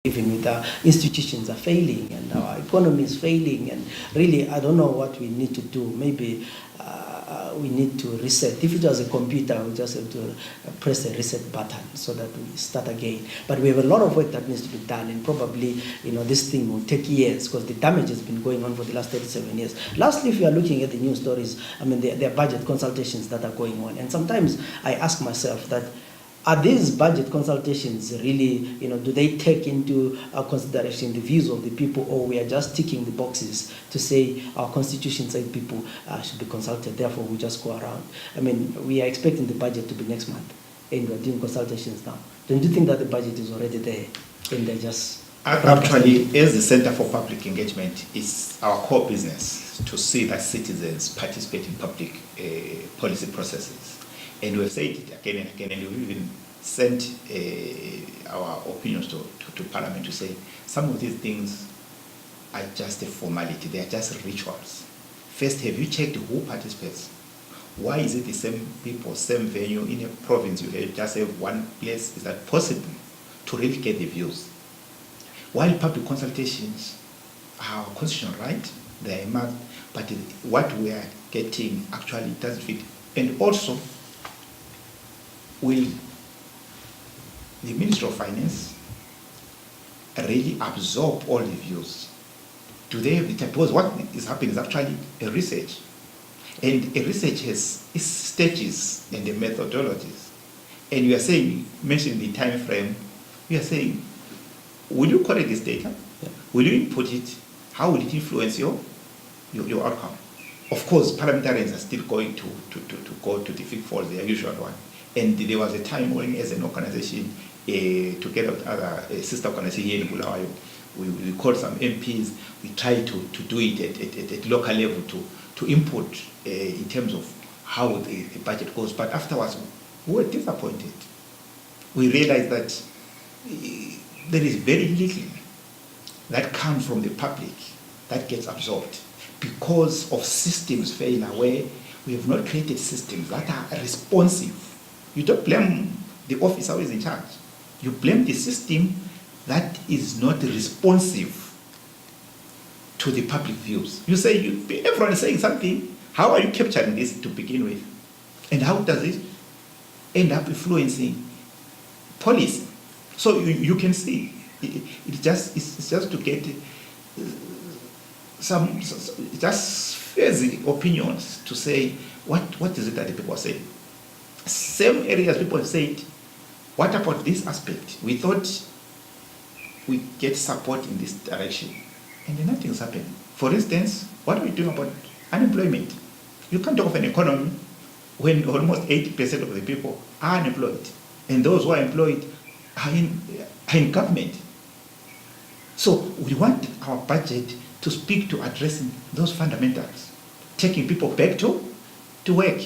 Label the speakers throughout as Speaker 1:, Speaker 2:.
Speaker 1: even with our institutions are failing and our economy is failing, and really I don't know what we need to do. Maybe we need to reset. If it was a computer, we just have to press a reset button so that we start again. But we have a lot of work that needs to be done, and probably this thing will take years because the damage has been going on for the last 37 years. Lastly, if you are looking at the news stories, I mean, there are budget consultations that are going on, and sometimes I ask myself that, are these budget consultations really, do they take into consideration the views of the people, or we are just ticking the boxes to say our constitution said people should be consulted, therefore we just go around? I mean, we are expecting the budget to be next month, and we are doing consultations now. Don't you think that the budget is already there, and they're just...
Speaker 2: Actually, as the Center for Public Engagement, it's our core business to see that citizens participate in public policy processes. And we've said it again and again, and we've even sent our opinions to Parliament to say some of these things are just a formality, they are just rituals. First, have you checked who participates? Why is it the same people, same venue in a province? You just have one place. Is that possible to really get the views? While public consultations are our constitutional right, they are a must, but what we are getting actually doesn't fit. And also, will the Ministry of Finance really absorb all the views? Do they have the time? Because what is happening is actually a research. And a research has its stages and the methodologies. And you are saying, mentioning the time frame, you are saying, will you collect this data? Yeah. Will you input it? How will it influence your outcome? Of course, parliamentarians are still going to go to the fig for their usual one. And there was a time when, as an organization, together with other sister organizations here in Bulawayo, we called some MPs, we tried to do it at local level to input in terms of how the budget goes. But afterwards, we were disappointed. We realized that there is very little that comes from the public that gets absorbed because of systems failure, where we have not created systems that are responsive. You don't blame the officer who is in charge. You blame the system that is not responsive to the public views. You say, everyone is saying something. How are you capturing this to begin with? And how does it end up influencing policy? So you can see, it's just to get some just fuzzy opinions to say, what is it that the people are saying? Same areas people have said, what about this aspect? We thought we get support in this direction, and then nothing's happening. For instance, what are we doing about unemployment? You can't talk of an economy when almost 80% of the people are unemployed, and those who are employed are in government. So we want our budget to speak to addressing those fundamentals, taking people back to work.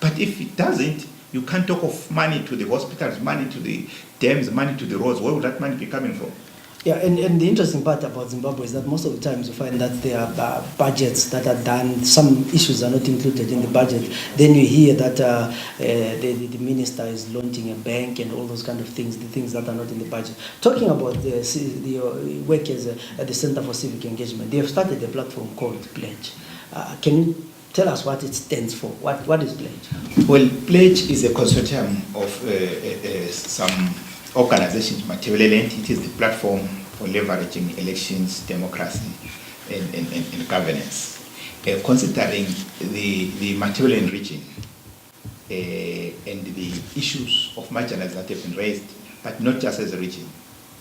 Speaker 2: But if it doesn't, you can't talk of money to the hospitals, money to the dams, money to the roads. Where would that money be coming from?
Speaker 1: Yeah, and the interesting part about Zimbabwe is that most of the times you find that there are budgets that are done, some issues are not included in the budget. Then you hear that the minister is launching a bank and all those kind of things, the things that are not in the budget. Talking about the work at the Center for Civic Engagement, they have started a platform called Pledge. Can you tell us what it stands for? What is Pledge?
Speaker 2: Well, Pledge is a consortium of some organizations. It is the platform for leveraging elections, democracy, and governance. Considering the material enriching and the issues of marginalized that have been raised, but not just as a region.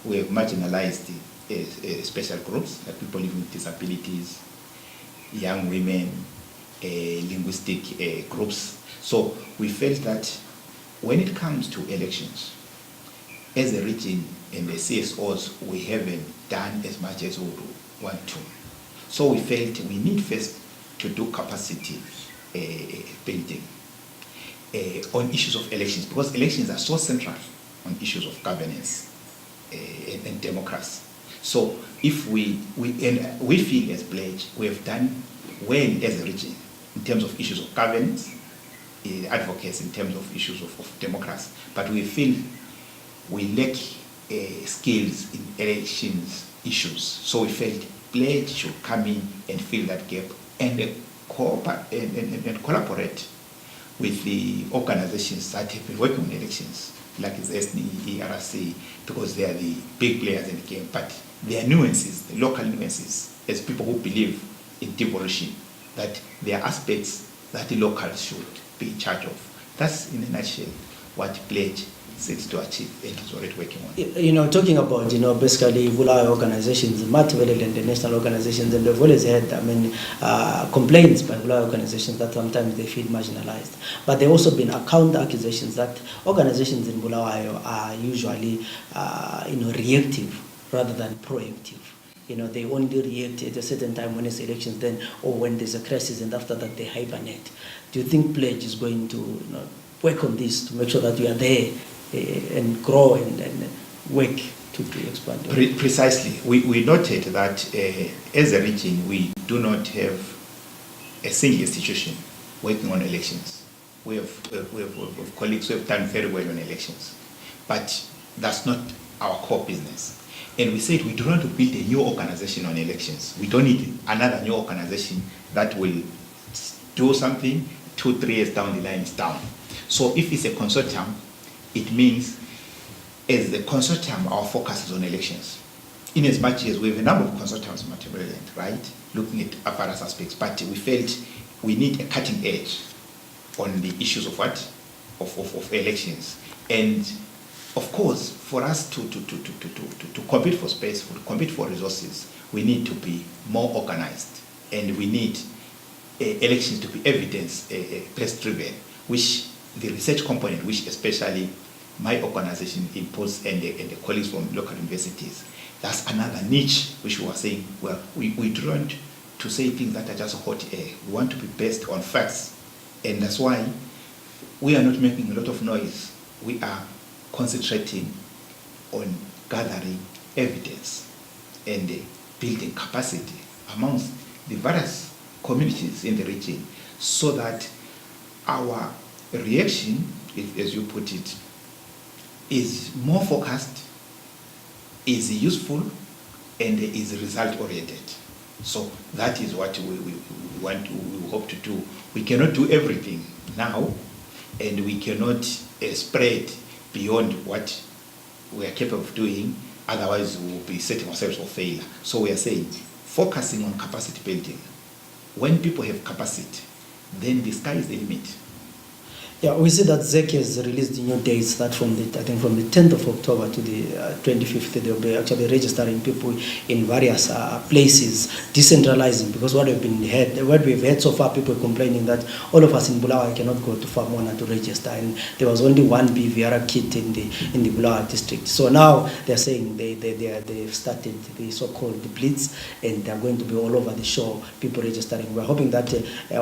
Speaker 2: We have marginalized special groups, like people living with disabilities, young women, linguistic groups. So we felt that when it comes to elections, as a region and the CSOs, we haven't done as much as we would want to. So we felt we need first to do capacity building on issues of elections, because elections are so central on issues of governance and democracy. So if we feel as Pledge, we have done well as a region in terms of issues of governance, advocates in terms of issues of democracy, but we feel we lack skills in elections issues. So we felt pledge should come in and fill that gap and collaborate with the organizations that have been working on elections, like the SNE, ERC, because they are the big players in the game. But there are nuances, the local nuances, as people who believe in devolution, that there are aspects that the locals should be in charge of. That's, in a nutshell, what pledge seeks to achieve and is already working on.
Speaker 1: Talking about, basically Bulawayo organizations, Matebele and the national organizations, and they've always had, complaints by Bulawayo organizations that sometimes they feel marginalized. But there have also been counter accusations that organizations in Bulawayo are usually, reactive rather than proactive. They only react at a certain time when it's elections, then, or when there's a crisis, and after that they hibernate. Do you think Pledge is going to work on this to make sure that we are there and grow and work to expand?
Speaker 2: Precisely. We noted that as a region, we do not have a single institution working on elections. We have colleagues who have done very well on elections, but that's not our core business. And we said we do not build a new organization on elections. We don't need another new organization that will do something 2-3 years down the line is down. So if it's a consortium, it means as the consortium, our focus is on elections. In as much as we have a number of consortiums in Matebele, right, looking at various aspects, but we felt we need a cutting edge on the issues of what? Of elections. And of course, for us to compete for space, to compete for resources, we need to be more organized, and we need elections to be evidence-based driven, which the research component, which especially my organization imposed and the colleagues from local universities, that's another niche which we were saying, well, we don't want to say things that are just hot air. We want to be based on facts, and that's why we are not making a lot of noise. We are concentrating on gathering evidence and building capacity amongst the various communities in the region, so that our reaction, as you put it, is more focused, is useful, and is result-oriented. So that is what we hope to do. We cannot do everything now, and we cannot spread beyond what we are capable of doing, otherwise we will be setting ourselves for failure. So we are saying, focusing on capacity building. When people have capacity, then the sky is the limit.
Speaker 1: Yeah, we see that ZEC has released new dates that from the 10th of October to the 25th, they'll be actually registering people in various places, decentralizing, because what we've heard so far, people complaining that all of us in Bulawayo cannot go to Famona to register, and there was only one BVR kit in the Bulawayo district. So now they're saying they've started the so-called Blitz, and they're going to be all over the show, people registering. We're hoping that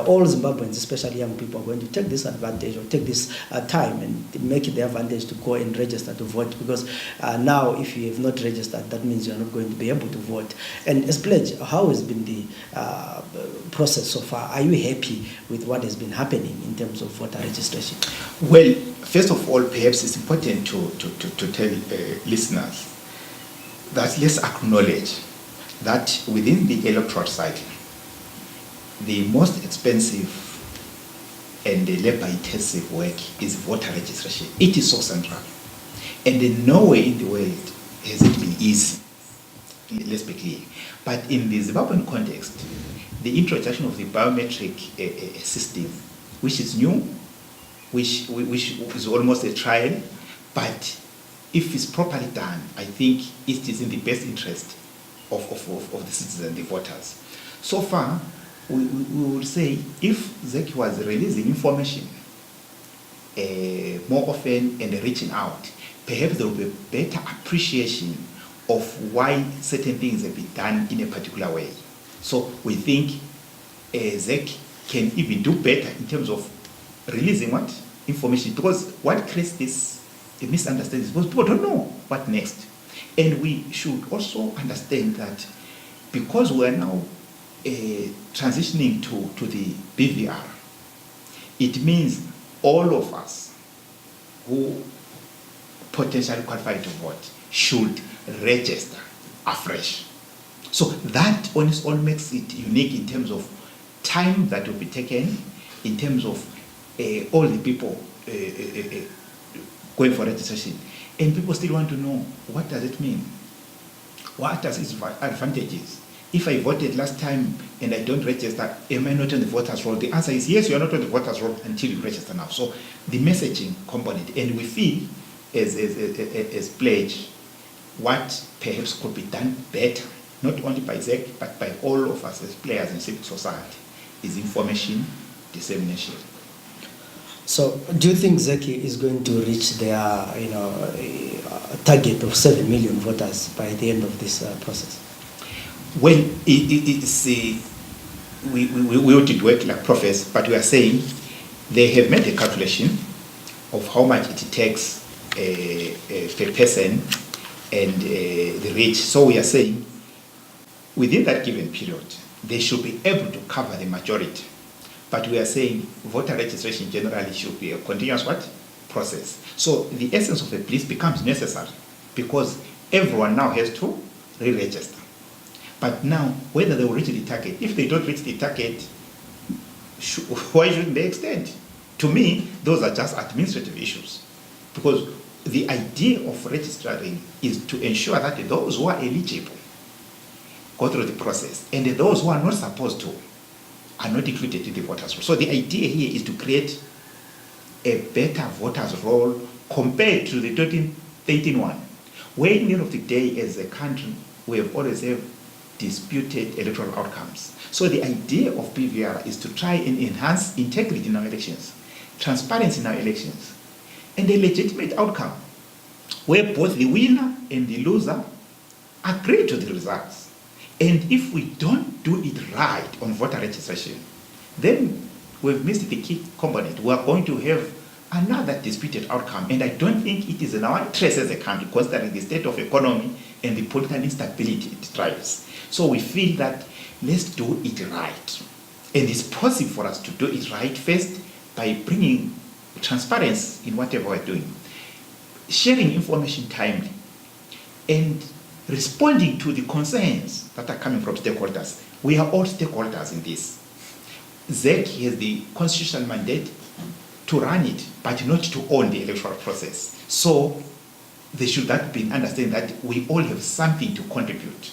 Speaker 1: all Zimbabweans, especially young people, are going to take this advantage, or take this time and make it their advantage to go and register to vote, because now if you have not registered, that means you're not going to be able to vote. And as Pledge, how has been the process so far? Are you happy with what has been happening in terms of voter registration?
Speaker 2: Well, first of all, perhaps it's important to tell listeners that let's acknowledge that within the electoral cycle, the most expensive and the labor-intensive work is voter registration. It is so central. And in no way in the world has it been easy. Let's be clear. But in the Zimbabwean context, the introduction of the biometric system, which is new, which is almost a trial, but if it's properly done, I think it is in the best interest of the citizens, the voters. So far, we would say if ZEC was releasing information more often and reaching out, perhaps there will be a better appreciation of why certain things have been done in a particular way. So we think ZEC can even do better in terms of releasing what information, because what creates this misunderstanding is because people don't know what next. And we should also understand that because we are now transitioning to the BVR, it means all of us who potentially qualify to vote should register afresh. So that on its own makes it unique in terms of time that will be taken, in terms of all the people going for registration. And people still want to know, what does it mean? What are its advantages? If I voted last time and I don't register, am I not on the voters' roll? The answer is yes, you are not on the voters' roll until you register now. So the messaging component, and we feel as pledge what perhaps could be done better, not only by ZEC, but by all of us as players in civil society, is information dissemination.
Speaker 1: So, do you think ZEC is going to reach their, target of 7 million voters by the end of this process?
Speaker 2: Well, we ought to work like prophets, but we are saying they have made a calculation of how much it takes per person and the reach. So we are saying within that given period, they should be able to cover the majority. But we are saying voter registration generally should be a continuous process. So the essence of the list becomes necessary because everyone now has to re-register. But now, whether they will reach the target, if they don't reach the target, why shouldn't they extend? To me, those are just administrative issues. Because the idea of registering is to ensure that those who are eligible go through the process, and those who are not supposed to are not included in the voters' roll. So the idea here is to create a better voters' roll compared to the 2013 one, where in the end of the day, as a country, we have always have disputed electoral outcomes. So the idea of PVR is to try and enhance integrity in our elections, transparency in our elections, and a legitimate outcome where both the winner and the loser agree to the results. And if we don't do it right on voter registration, then we've missed the key component. We are going to have another disputed outcome. And I don't think it is in our interest as a country, considering the state of economy and the political instability it drives. So we feel that let's do it right. And it's possible for us to do it right first by bringing transparency in whatever we're doing, sharing information timely, and responding to the concerns that are coming from stakeholders. We are all stakeholders in this. ZEC has the constitutional mandate to run it, but not to own the electoral process. So they should that be understand that we all have something to contribute.